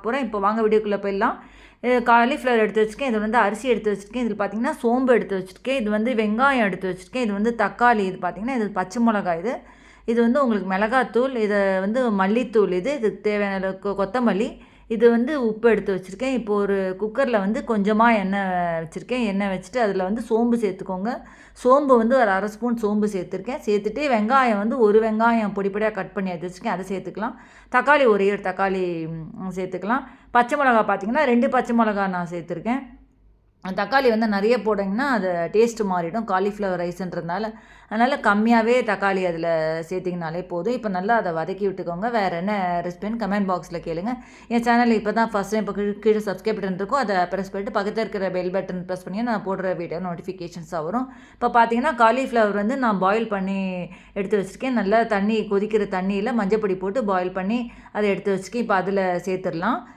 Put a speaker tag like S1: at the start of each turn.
S1: பார்க்க போகிறோம். இப்போ வாங்க வீடியோக்குள்ளே போயிடலாம். காலிஃப்ளவர் எடுத்து வச்சுருக்கேன். இது வந்து அரிசி எடுத்து வச்சுருக்கேன். இதில் பார்த்திங்கன்னா சோம்பு எடுத்து வச்சுருக்கேன். இது வந்து வெங்காயம் எடுத்து வச்சுருக்கேன். இது வந்து தக்காளி, இது பார்த்திங்கன்னா இது பச்சை மிளகாய், இது வந்து உங்களுக்கு மிளகாத்தூள், இதை வந்து மல்லித்தூள், இதுக்கு தேவையான அளவுக்கு கொத்தமல்லி, இது வந்து உப்பு எடுத்து வச்சுருக்கேன். இப்போ ஒரு குக்கரில் வந்து கொஞ்சமாக எண்ணெய் வச்சுருக்கேன். எண்ணெய் வச்சுட்டு அதில் வந்து சோம்பு சேர்த்துக்கோங்க. சோம்பு வந்து ஒரு அரை ஸ்பூன் சோம்பு சேர்த்துருக்கேன். சேர்த்துட்டு வெங்காயம் வந்து ஒரு வெங்காயம் பொடிப்படியாக கட் பண்ணி எடுத்து வச்சுருக்கேன், அதை சேர்த்துக்கலாம். தக்காளி ஒரே ஒரு தக்காளி சேர்த்துக்கலாம். பச்சை மிளகா பார்த்திங்கன்னா 2 பச்சை மிளகா நான் சேர்த்துருக்கேன். தக்காளி வந்து நிறைய போட்டிங்கன்னா அது டேஸ்ட்டு மாறிடும், காலிஃப்ளவர் ரைஸ்ன்றதுனால. அதனால் கம்மியாகவே தக்காளி அதில் சேர்த்திங்கனாலே போதும். இப்போ நல்லா அதை வதக்கி விட்டுக்கோங்க. வேறு என்ன ரெசிபின்னு கமெண்ட் பாக்ஸில் கேளுங்க. என் சேனல் இப்போ தான் ஃபஸ்ட் டைம் இப்போ கீழே சப்ஸ்கிரைப் பட்டன் இருக்கும், அதை ப்ரெஸ் பண்ணிட்டு பக்கத்தில் இருக்கிற பெல் பட்டன் ப்ரெஸ் பண்ணி நான் போடுற வீடியோ நோட்டிஃபிகேஷன்ஸாக வரும். இப்போ பார்த்தீங்கன்னா காலிஃப்ளவர் வந்து நான் பாயில் பண்ணி எடுத்து வச்சுருக்கேன். நல்லா கொதிக்கிற தண்ணியில் மஞ்சள் பொடி போட்டு பாயில் பண்ணி அதை எடுத்து வச்சுருக்கேன். இப்போ அதில் சேர்த்துடலாம்.